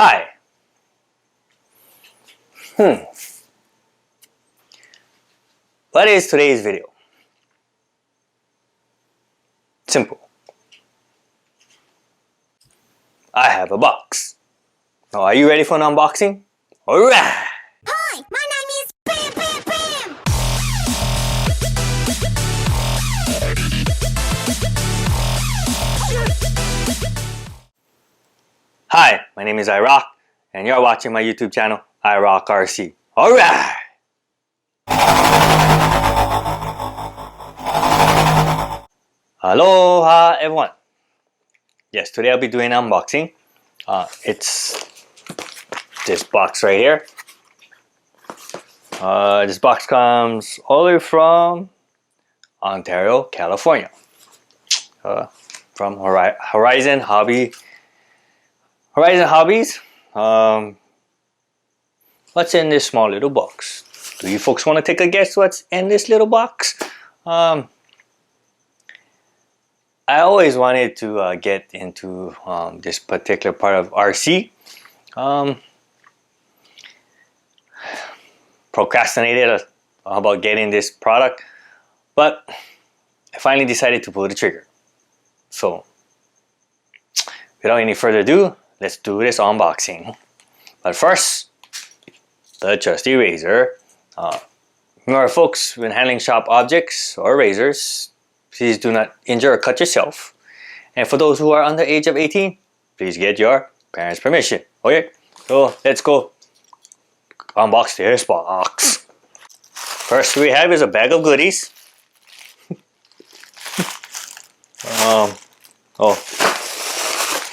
Hi. What is today's video? Simple. I have a box. Now, are you ready for an unboxing? Alright! Hi, my name is Bam Bam Bam! Hi, my name is iROCK, and you're watching my YouTube channel, iROCK RC. Alright! Aloha everyone! Yes, today I'll be doing an unboxing. It's this box right here. This box comes all the way from Ontario, California. From Horizon Hobbies. What's in this small little box? Do you folks want to take a guess what's in this little box? I always wanted to get into this particular part of RC. Procrastinated about getting this product, but I finally decided to pull the trigger. So, without any further ado, let's do this unboxing. But first, the trusty razor. Remember folks, when handling sharp objects or razors, please do not injure or cut yourself. And for those who are under the age of 18, please get your parents' permission. Okay, so let's go unbox this box. First we have is a bag of goodies.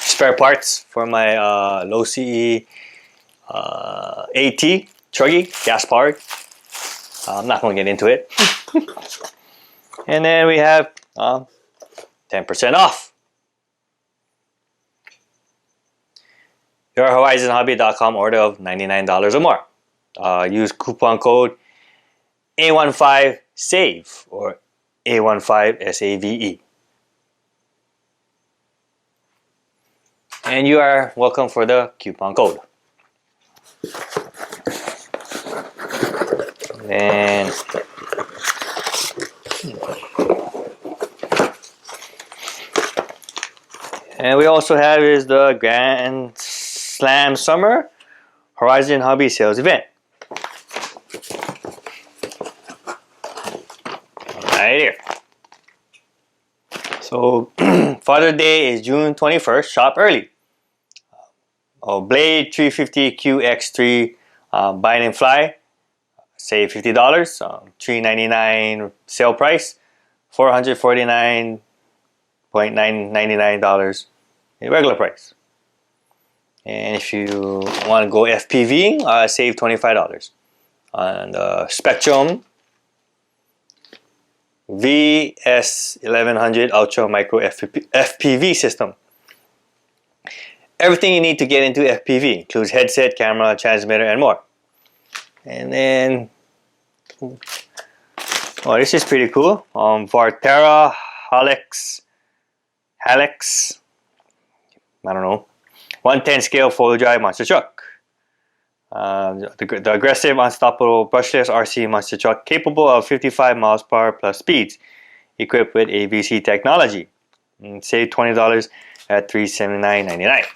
Spare parts for my low CE AT Chuggy gas powered. I'm not going to get into it. And then we have 10% off. Your HorizonHobby.com order of $99 or more. Use coupon code A15SAVE or A15SAVE. And you are welcome for the coupon code. And we also have is the Grand Slam Summer Horizon Hobby Sales Event. Right here. So Father's Day is June 21st. Shop early. Blade 350 QX3 Bind and Fly. Save $50. $399 sale price. $449.99 regular price. And if you want to go FPV, save $25 on the Spectrum VS1100 Ultra Micro FPV system. Everything you need to get into FPV includes headset, camera, transmitter, and more. And then, oh, this is pretty cool. Vartera Halex, I don't know, 110 scale four-wheel drive monster truck. The aggressive, unstoppable, brushless RC monster truck capable of 55 miles per hour plus speeds, equipped with AVC technology. Save $20 at $379.99.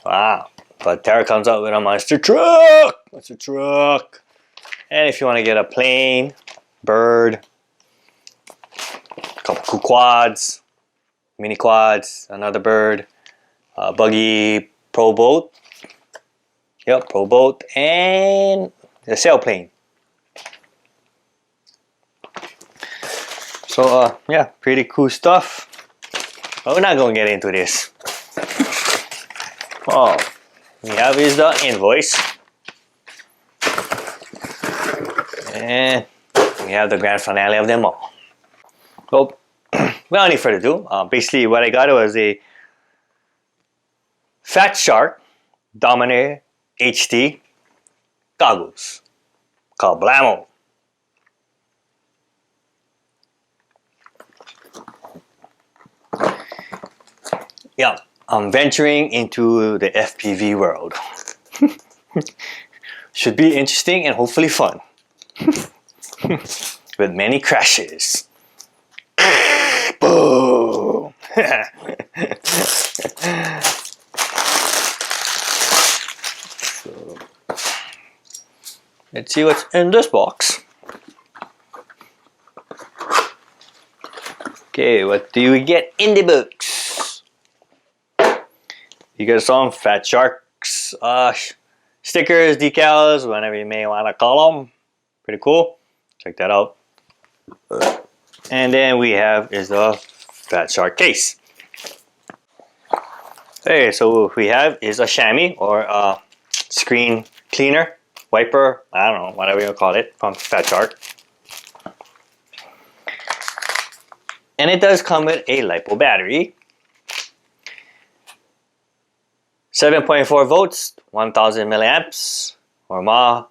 Wow! Vartera comes out with a monster truck. And if you want to get a plane, bird, a couple cool quads, mini quads, another bird, buggy, pro boat. Yep, pro boat, and the sailplane. So yeah, pretty cool stuff. But we're not going to get into this. Oh, we have is the invoice. And we have the grand finale of them all. So, without any further ado, basically what I got was a Fat Shark DominatorHD goggles. Kablamo. Yeah, venturing into the FPV world. Should be interesting and hopefully fun. With many crashes. Boom! So, let's see what's in this box. Okay, what do we get in the box? You get some Fat Sharks stickers, decals, whatever you may want to call them. Pretty cool. Check that out. And then we have is the Fat Shark case. Okay, so what we have is a chamois or a screen cleaner, wiper, I don't know, whatever you call it, from Fat Shark. And it does come with a LiPo battery. 7.4 volts, 1000 milliamps or mAh.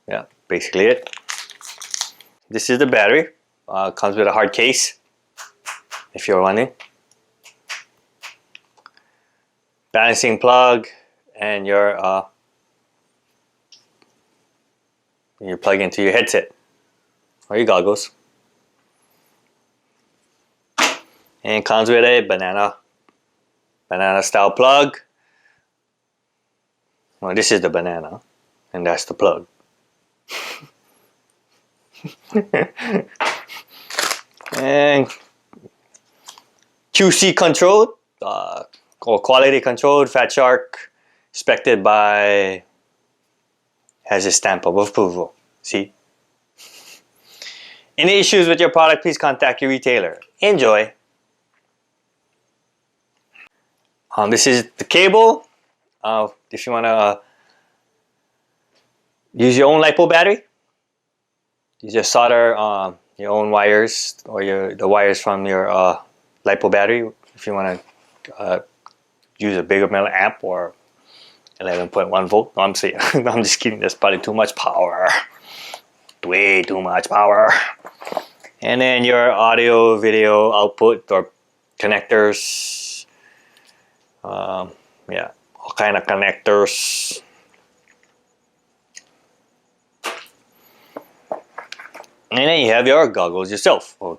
Yeah, basically it. This is the battery. Comes with a hard case, if you're wondering. Balancing plug and your plug into your headset or your goggles. And it comes with a banana style plug. Well, this is the banana, and that's the plug. And QC controlled or quality controlled. Fat Shark inspected by, has a stamp of approval. See? Any issues with your product, please contact your retailer. Enjoy. This is the cable. If you want to use your own LiPo battery, you just solder your own wires or the wires from your LiPo battery. If you want to use a bigger metal amp or 11.1 volt. No, I'm saying, no, I'm just kidding. That's probably too much power. Way too much power. And then your audio, video output or connectors. Yeah, all kind of connectors. And then you have your goggles yourself, or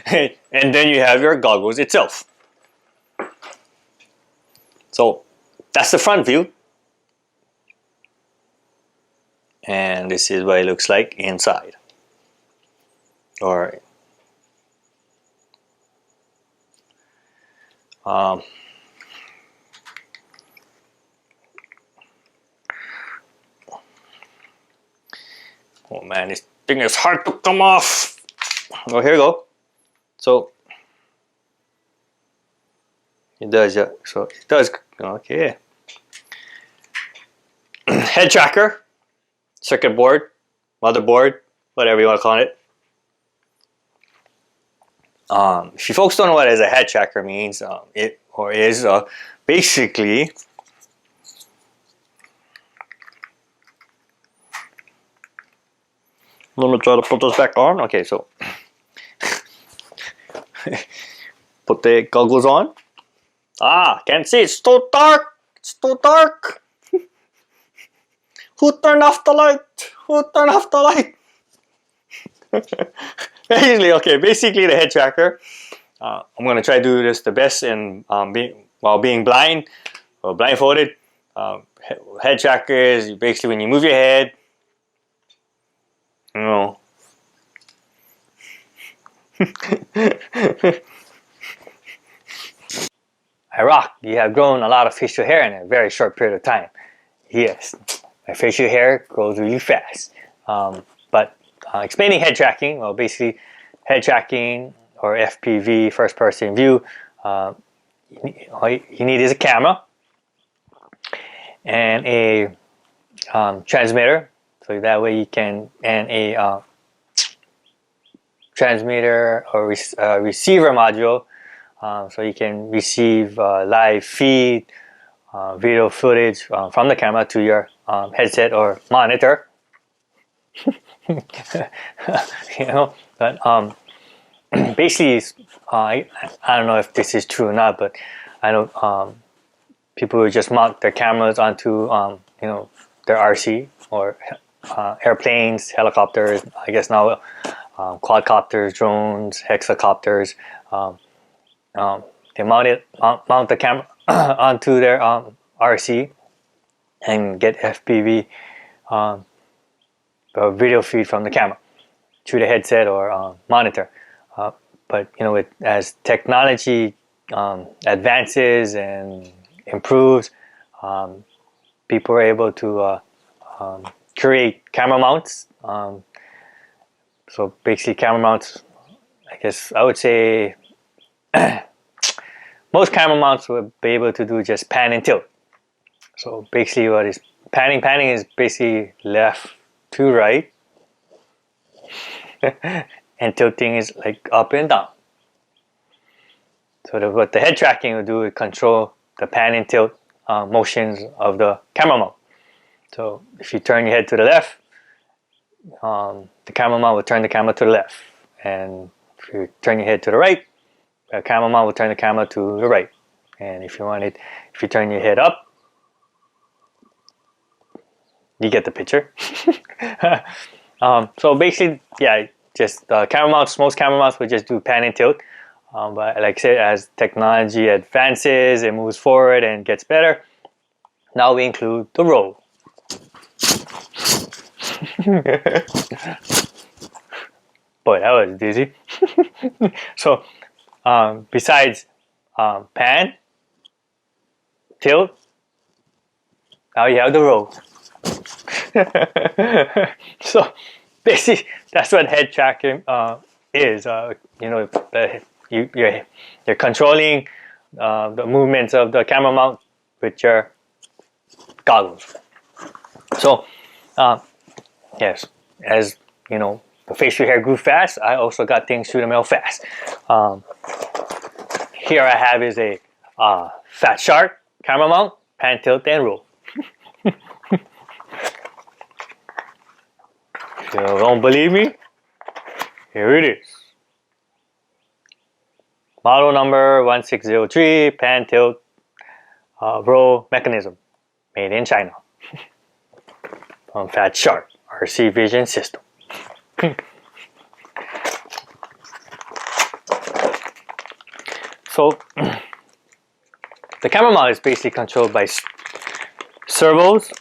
and then you have your goggles itself. So that's the front view, and this is what it looks like inside. Or oh man, this thing is hard to come off. Oh, here we go. So it does, yeah. So it does. Okay. Head tracker, circuit board, motherboard, whatever you want to call it. If you folks don't know what a head tracker means, it or is basically I'm gonna try to put those back on. Okay, so put the goggles on. Can't see. It's too dark. It's too dark. Who turned off the light? Who turned off the light? Basically the head tracker. I'm gonna try to do this the best and while being blind or blindfolded. Head tracker is basically when you move your head. You know. iROCK, you have grown a lot of facial hair in a very short period of time. Yes, my facial hair grows really fast. But explaining head tracking, well, basically head tracking or FPV, first person view, all you need is a camera and a transmitter. So that way you can, and a transmitter or receiver module, so you can receive live feed, video footage from the camera to your headset or monitor. You know, but basically, I don't know if this is true or not, but I know people who just mount their cameras onto their RC or airplanes, helicopters. I guess now quadcopters, drones, hexacopters. They mount the camera onto their RC and get FPV video feed from the camera through the headset or monitor. But as technology advances and improves, people are able to create camera mounts. So basically, camera mounts, I guess I would say most camera mounts would be able to do just pan and tilt. So basically, what is panning? Panning is basically left to right, and tilting is like up and down. So what the head tracking will do is control the pan and tilt motions of the camera mount. So if you turn your head to the left, the camera mount will turn the camera to the left, and if you turn your head to the right, the camera mount will turn the camera to the right. And if you turn your head up, you get the picture. So basically, yeah, just camera mounts. Most camera mounts will just do pan and tilt. But like I said, as technology advances and moves forward and gets better, now we include the roll. Boy, that was dizzy. So besides pan, tilt, now you have the roll. So basically, that's what head tracking is. You're controlling the movements of the camera mount with your goggles. So yes, as you know, the facial hair grew fast, I also got things through the mail fast. Here I have is a Fat Shark camera mount, pan, tilt, and roll. If you don't believe me, here it is. Model number 1603, pan, tilt, roll mechanism, made in China. From Fat Shark RC Vision System. So the camera mount is basically controlled by servos.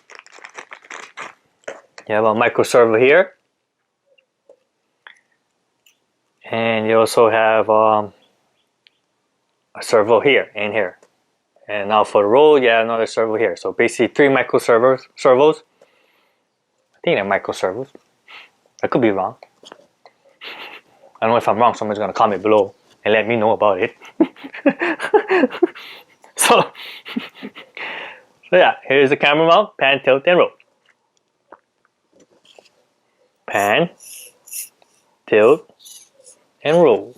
You have a micro servo here, and you also have a servo here and here. And now for the roll, you have another servo here. So basically 3 micro servos. I think they're micro servos. I could be wrong. I don't know if I'm wrong. Someone's gonna comment below and let me know about it. So yeah, here's the camera mount, pan, tilt, and roll. Pan, tilt, and roll.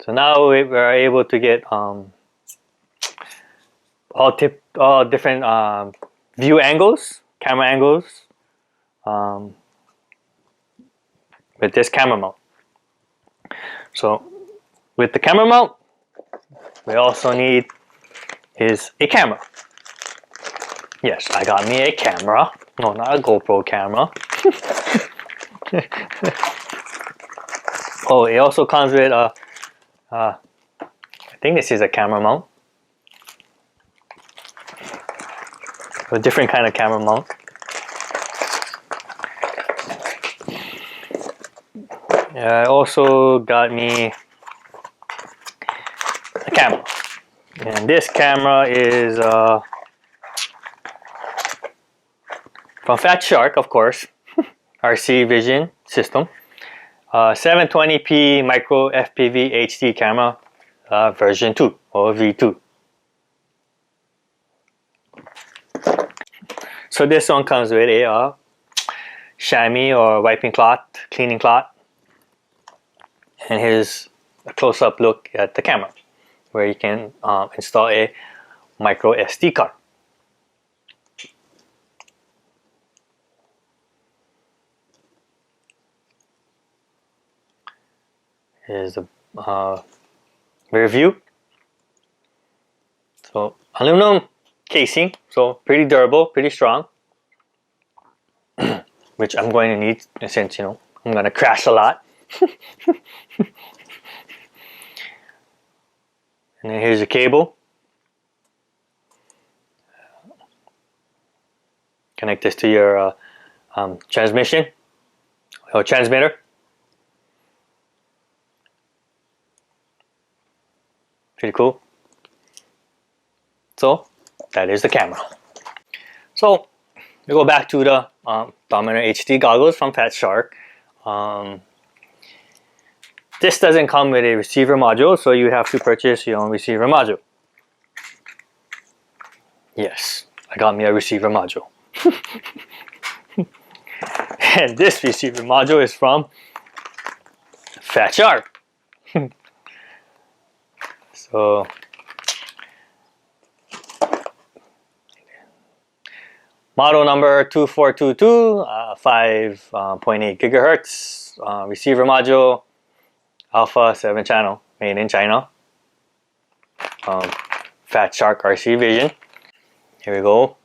So now we are able to get all different view angles, camera angles, with this camera mount. So with the camera mount, we also need is a camera. Yes, I got me a camera. No, not a GoPro camera. Oh, it also comes with a I think this is a camera mount. A different kind of camera mount. I also got me a camera. And this camera is from Fat Shark, of course. RC Vision System. 720p micro FPV HD camera version 2 or V2. So this one comes with a chamois or wiping cloth, cleaning cloth. And here's a close-up look at the camera where you can install a micro SD card. Here's the rear view. So aluminum casing, so pretty durable, pretty strong, which I'm going to need since, you know, I'm going to crash a lot. And then here's the cable. Connect this to your transmission or transmitter. Pretty cool. So that is the camera. So we go back to the DominatorHD goggles from Fat Shark. This doesn't come with a receiver module, so you have to purchase your own receiver module. Yes, I got me a receiver module. And this receiver module is from Fat Shark. So model number 2422, 5.8 gigahertz receiver module, alpha 7 channel, made in China. Fat Shark RC Vision. Here we go.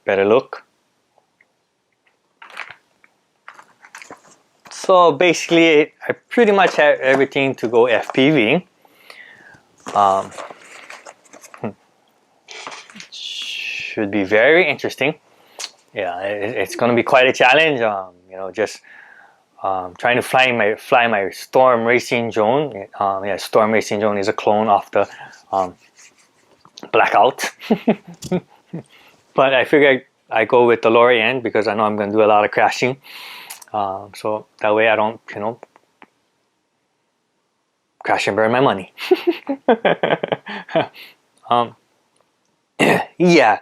Better look. So basically, I pretty much have everything to go FPV. Should be very interesting. Yeah, it's going to be quite a challenge. You know, just trying to fly my Storm Racing drone. Yeah, Storm Racing drone is a clone of the Blackout. But I figured I go with the lower end because I know I'm going to do a lot of crashing. So that way I don't, you know, crash and burn my money. Yeah,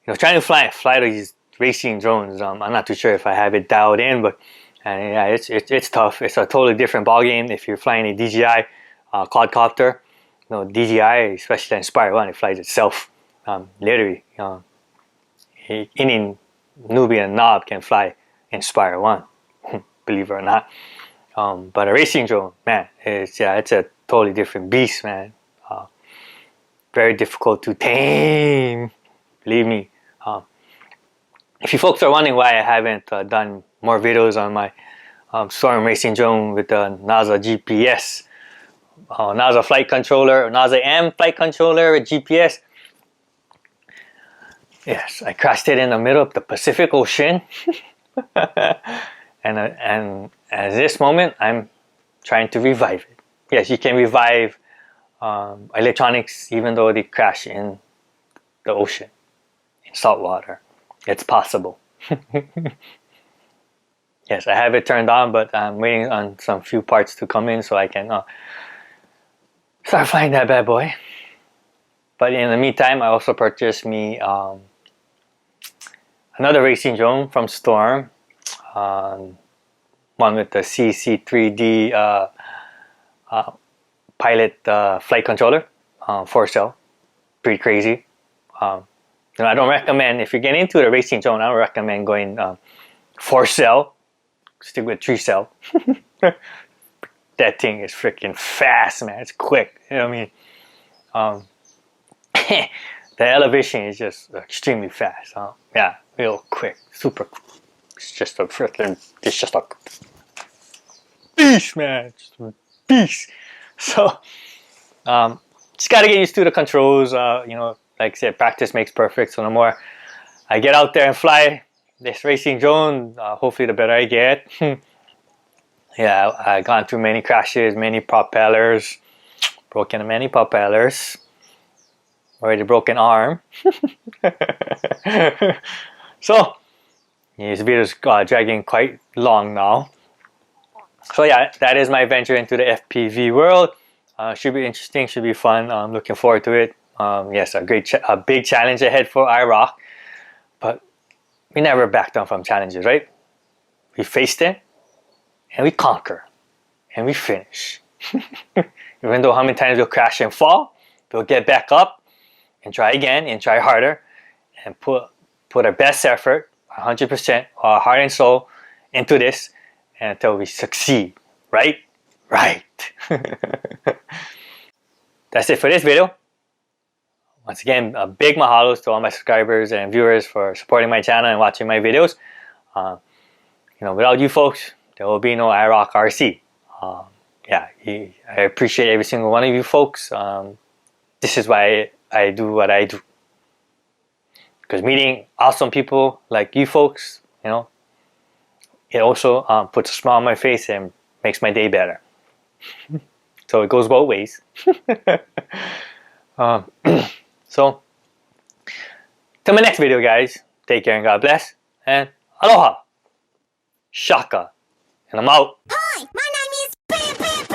you know, trying to fly these racing drones. I'm not too sure if I have it dialed in, but yeah, it's tough. It's a totally different ball game if you're flying a DJI quadcopter. You know, DJI, especially Inspire 1, it flies itself. Literally, any Nubian knob can fly Inspire 1, believe it or not. But a racing drone, man, it's a totally different beast, man. Very difficult to tame, believe me. If you folks are wondering why I haven't done more videos on my Storm Racing drone with the NASA GPS, NASA flight controller, NASA M flight controller with GPS. Yes, I crashed it in the middle of the Pacific Ocean. And at this moment, I'm trying to revive it. Yes, you can revive electronics even though they crash in the ocean, in salt water. It's possible. Yes, I have it turned on, but I'm waiting on some few parts to come in so I can start flying that bad boy. But in the meantime, I also purchased me another racing drone from Storm. One with the CC3D pilot flight controller, 4-cell, pretty crazy. You know, I don't recommend, if you're getting into the racing drone, I don't recommend going 4-cell. Stick with 3-cell. That thing is freaking fast, man. It's quick. You know what I mean? The elevation is just extremely fast. Yeah, real quick, super quick. It's just a freaking, it's just a beast, man. Just a beast. So, just gotta get used to the controls. You know, like I said, practice makes perfect. So the more I get out there and fly this racing drone, hopefully the better I get. Yeah, I've gone through many crashes, many propellers, broken many propellers, already broken arm. So, this video is dragging quite long now. So yeah, that is my venture into the FPV world. Should be interesting, should be fun. I'm looking forward to it. Yes, a big challenge ahead for iROCK, but we never back down from challenges, right? We face them, and we conquer, and we finish. Even though how many times we'll crash and fall, we'll get back up and try again and try harder and put our best effort, 100%, our heart and soul into this until we succeed, right? right. That's it for this video. Once again, a big mahalos to all my subscribers and viewers for supporting my channel and watching my videos. Without you folks, there will be no iROCK RC. Yeah, I appreciate every single one of you folks. This is why I do what I do. Because meeting awesome people like you folks, it also puts a smile on my face and makes my day better. So it goes both ways. So, till my next video, guys, take care and God bless. And aloha, shaka, and I'm out. Hi, my name is Bam Bam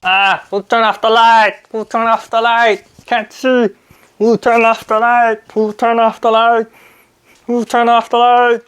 Bam! Who turned off the light? Who turned off the light? Can't see. Who turned off the light? Who turned off the light? Who turned off the light?